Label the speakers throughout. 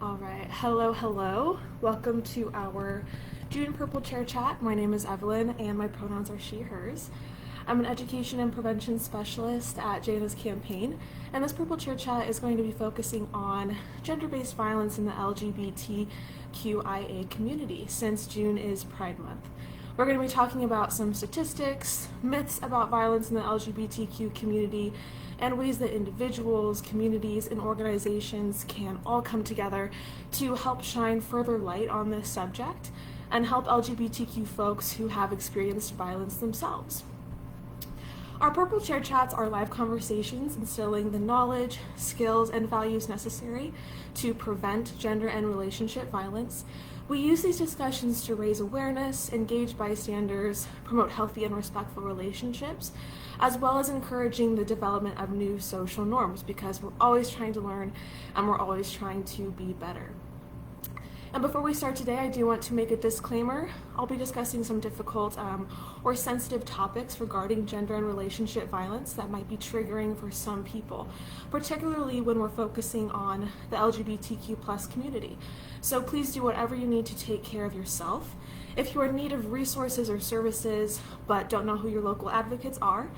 Speaker 1: All right, hello. Welcome to our June Purple Chair Chat. My name is Evelyn and my pronouns are she, hers. I'm an education and prevention specialist at Jana's campaign, and this Purple Chair Chat is going to be focusing on gender-based violence in the LGBTQIA community since June is Pride Month. We're going to be talking about some statistics, myths about violence in the LGBTQ community, and ways that individuals, communities, and organizations can all come together to help shine further light on this subject and help LGBTQ folks who have experienced violence themselves. Our Purple Chair Chats are live conversations instilling the knowledge, skills, and values necessary to prevent gender and relationship violence. We use these discussions to raise awareness, engage bystanders, promote healthy and respectful relationships, as well as encouraging the development of new social norms, because we're always trying to learn and we're always trying to be better. And before we start today, I do want to make a disclaimer. I'll be discussing some difficult or sensitive topics regarding gender and relationship violence that might be triggering for some people, particularly when we're focusing on the LGBTQ plus community. So please do whatever you need to take care of yourself. If you're in need of resources or services but don't know who your local advocates are,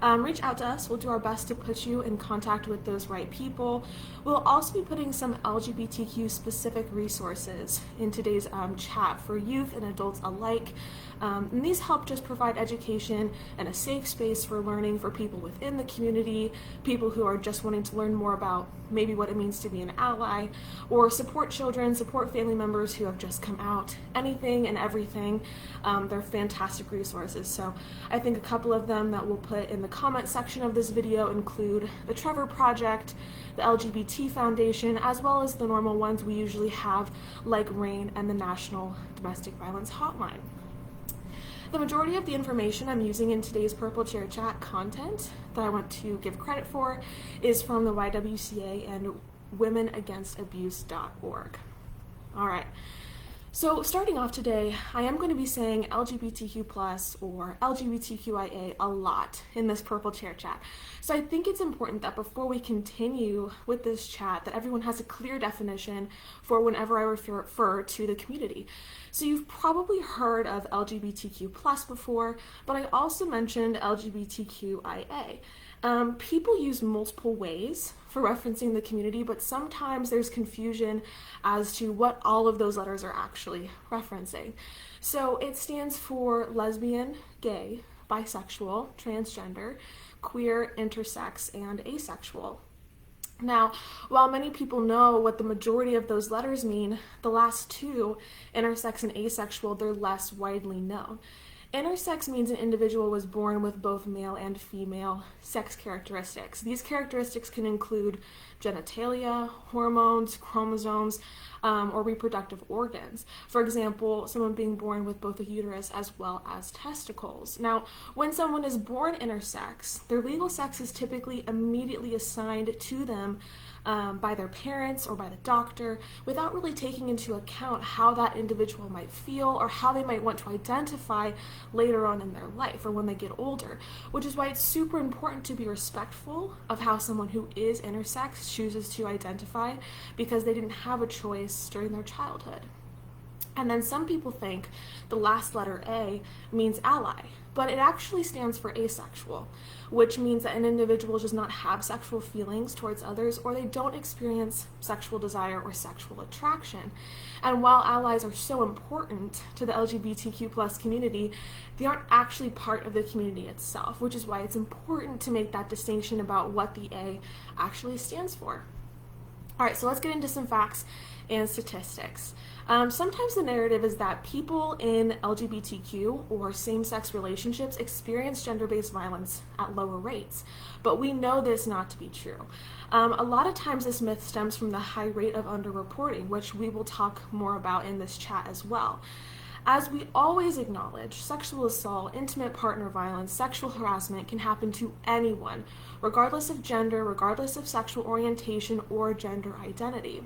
Speaker 1: reach out to us. We'll do our best to put you in contact with those right people. We'll also be putting some LGBTQ specific resources in today's chat for youth and adults alike. And these help just provide education and a safe space for learning for people within the community, people who are just wanting to learn more about maybe what it means to be an ally, or support children, support family members who have just come out, anything and everything. They're fantastic resources. So I think a couple of them that we'll put in the comment section of this video include the Trevor Project, the LGBT Foundation, as well as the normal ones we usually have like RAIN and the National Domestic Violence Hotline. The majority of the information I'm using in today's Purple Chair Chat content that I want to give credit for is from the YWCA and womenagainstabuse.org. All right. So starting off today, I am going to be saying LGBTQ plus or LGBTQIA a lot in this Purple Chair Chat. So I think it's important that before we continue with this chat that everyone has a clear definition for whenever I refer to the community. So you've probably heard of LGBTQ plus before, but I also mentioned LGBTQIA. People use multiple ways for referencing the community, but sometimes there's confusion as to what all of those letters are actually referencing. So it stands for lesbian, gay, bisexual, transgender, queer, intersex, and asexual. Now, while many people know what the majority of those letters mean, the last two, intersex and asexual, they're less widely known. Intersex means an individual was born with both male and female sex characteristics. These characteristics can include genitalia, hormones, chromosomes, or reproductive organs. For example, someone being born with both a uterus as well as testicles. Now, when someone is born intersex, their legal sex is typically immediately assigned to them by their parents or by the doctor without really taking into account how that individual might feel or how they might want to identify later on in their life or when they get older, which is why it's super important to be respectful of how someone who is intersex chooses to identify, because they didn't have a choice during their childhood. And then some people think the last letter A means ally, but it actually stands for asexual, which means that an individual does not have sexual feelings towards others, or they don't experience sexual desire or sexual attraction. And while allies are so important to the LGBTQ plus community, they aren't actually part of the community itself, which is why it's important to make that distinction about what the A actually stands for. All right, so let's get into some facts and statistics. Sometimes the narrative is that people in LGBTQ or same-sex relationships experience gender-based violence at lower rates, but we know this not to be true. A lot of times this myth stems from the high rate of underreporting, which we will talk more about in this chat as well. As we always acknowledge, sexual assault, intimate partner violence, sexual harassment can happen to anyone, regardless of gender, regardless of sexual orientation or gender identity.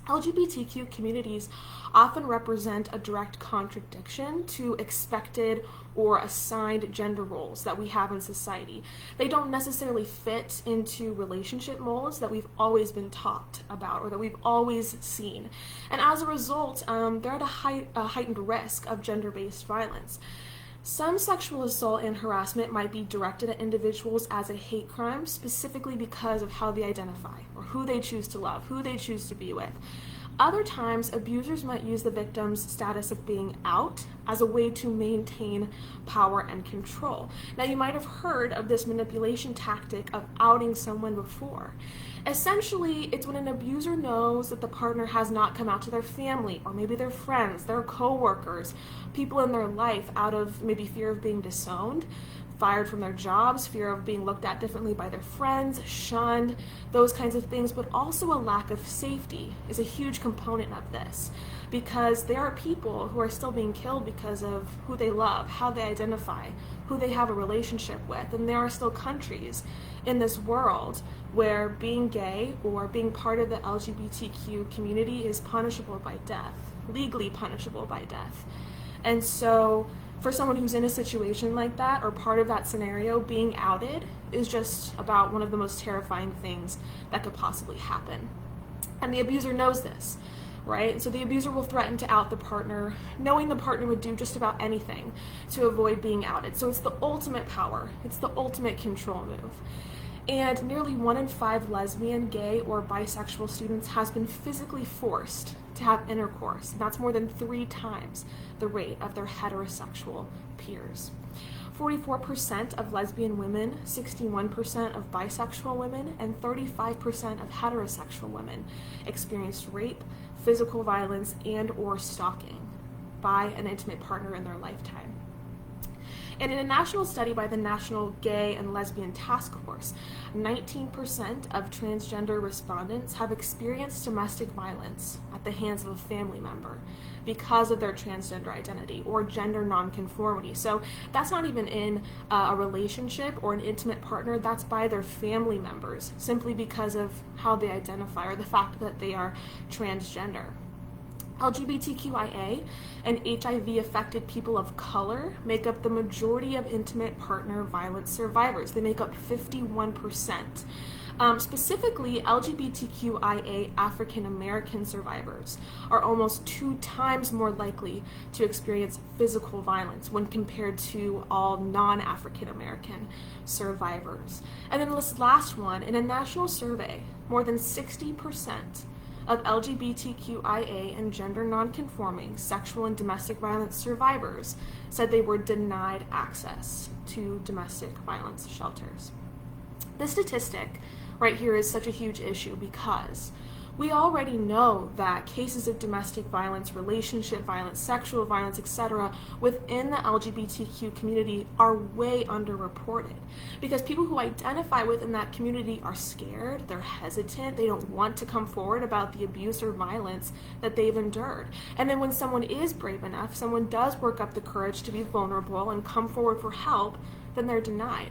Speaker 1: LGBTQ communities often represent a direct contradiction to expected or assigned gender roles that we have in society. They don't necessarily fit into relationship molds that we've always been taught about or that we've always seen. And as a result, they're at a heightened risk of gender-based violence. Some sexual assault and harassment might be directed at individuals as a hate crime, specifically because of how they identify, or who they choose to love, who they choose to be with. Other times, abusers might use the victim's status of being out as a way to maintain power and control. Now, you might have heard of this manipulation tactic of outing someone before. Essentially, it's when an abuser knows that the partner has not come out to their family, or maybe their friends, their co-workers, people in their life out of maybe fear of being disowned, fired from their jobs, fear of being looked at differently by their friends, shunned, those kinds of things, but also a lack of safety is a huge component of this, because there are people who are still being killed because of who they love, how they identify, who they have a relationship with, and there are still countries in this world where being gay or being part of the LGBTQ community is punishable by death, legally punishable by death. And so for someone who's in a situation like that or part of that scenario, being outed is just about one of the most terrifying things that could possibly happen. And the abuser knows this, right? So the abuser will threaten to out the partner, knowing the partner would do just about anything to avoid being outed. So it's the ultimate power. It's the ultimate control move. And nearly 1 in 5 lesbian, gay, or bisexual students has been physically forced to have intercourse. And that's more than 3 times the rate of their heterosexual peers. 44% of lesbian women, 61% of bisexual women, and 35% of heterosexual women experienced rape, physical violence, and or stalking by an intimate partner in their lifetime. And in a national study by the National Gay and Lesbian Task Force, 19% of transgender respondents have experienced domestic violence at the hands of a family member because of their transgender identity or gender nonconformity. So that's not even in a relationship or an intimate partner, that's by their family members, simply because of how they identify or the fact that they are transgender. LGBTQIA and HIV-affected people of color make up the majority of intimate partner violence survivors. They make up 51%. Specifically, LGBTQIA African American survivors are almost 2 times more likely to experience physical violence when compared to all non-African American survivors. And then this last one, in a national survey, more than 60% of LGBTQIA and gender nonconforming sexual and domestic violence survivors said they were denied access to domestic violence shelters. This statistic right here is such a huge issue because we already know that cases of domestic violence, relationship violence, sexual violence, etc. within the LGBTQ community are way underreported because people who identify within that community are scared, they're hesitant, they don't want to come forward about the abuse or violence that they've endured. And then when someone is brave enough, someone does work up the courage to be vulnerable and come forward for help, then they're denied.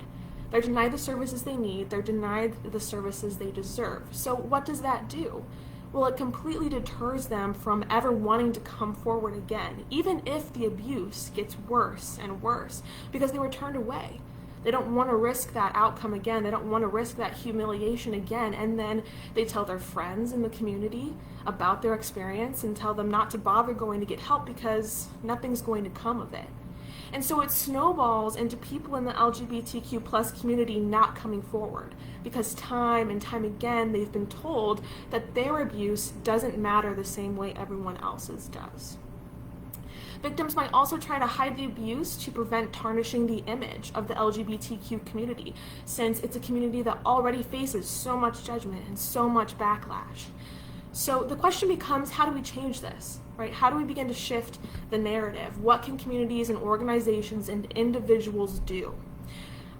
Speaker 1: They're denied the services they need, they're denied the services they deserve. So what does that do? Well, it completely deters them from ever wanting to come forward again, even if the abuse gets worse and worse, because they were turned away. They don't want to risk that outcome again, they don't want to risk that humiliation again, and then they tell their friends in the community about their experience and tell them not to bother going to get help because nothing's going to come of it. And so it snowballs into people in the LGBTQ plus community not coming forward because time and time again they've been told that their abuse doesn't matter the same way everyone else's does. Victims might also try to hide the abuse to prevent tarnishing the image of the LGBTQ community, since it's a community that already faces so much judgment and so much backlash. So the question becomes, how do we change this, right? How do we begin to shift the narrative? What can communities and organizations and individuals do?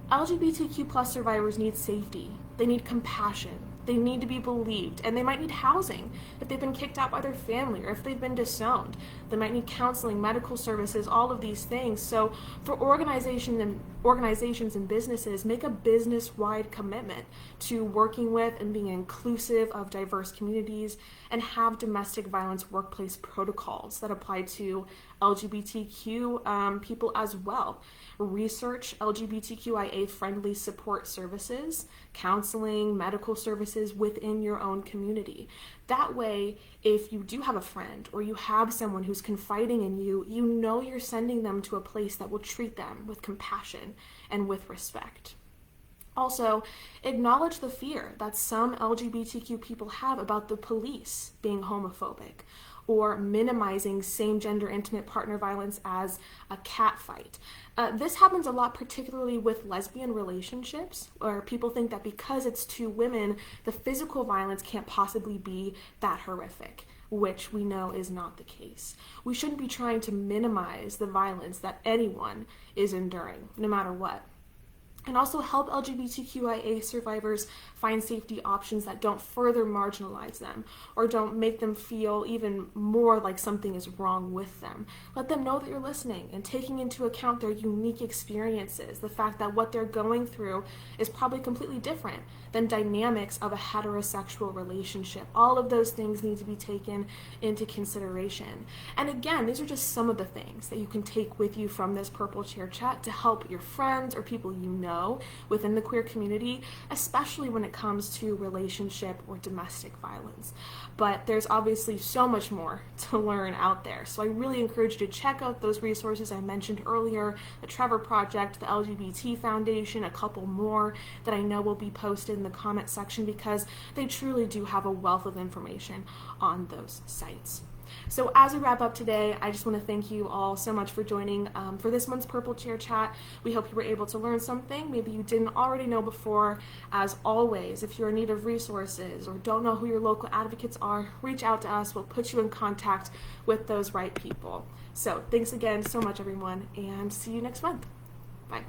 Speaker 1: LGBTQ plus survivors need safety. They need compassion. They need to be believed, and they might need housing if they've been kicked out by their family or if they've been disowned. They might need counseling, medical services, all of these things. So for organizations and businesses, make a business-wide commitment to working with and being inclusive of diverse communities, and have domestic violence workplace protocols that apply to LGBTQ people as well. Research LGBTQIA friendly support services, counseling, medical services within your own community. That way, if you do have a friend or you have someone who's confiding in you, you know you're sending them to a place that will treat them with compassion and with respect. Also, acknowledge the fear that some LGBTQ people have about the police being homophobic or minimizing same-gender intimate partner violence as a catfight. This happens a lot, particularly with lesbian relationships, where people think that because it's two women, the physical violence can't possibly be that horrific, which we know is not the case. We shouldn't be trying to minimize the violence that anyone is enduring, no matter what. And also help LGBTQIA survivors find safety options that don't further marginalize them or don't make them feel even more like something is wrong with them. Let them know that you're listening and taking into account their unique experiences, the fact that what they're going through is probably completely different than dynamics of a heterosexual relationship. All of those things need to be taken into consideration. And again, these are just some of the things that you can take with you from this Purple Chair Chat to help your friends or people you know within the queer community, especially when it comes to relationship or domestic violence. But there's obviously so much more to learn out there. So I really encourage you to check out those resources I mentioned earlier, the Trevor Project, the LGBT Foundation, a couple more that I know will be posted in the comment section, because they truly do have a wealth of information on those sites. So as we wrap up today, I just want to thank you all so much for joining for this month's Purple Chair Chat. We hope you were able to learn something maybe you didn't already know before. As always, if you're in need of resources or don't know who your local advocates are, reach out to us. We'll put you in contact with those right people. So thanks again so much, everyone, and see you next month. Bye.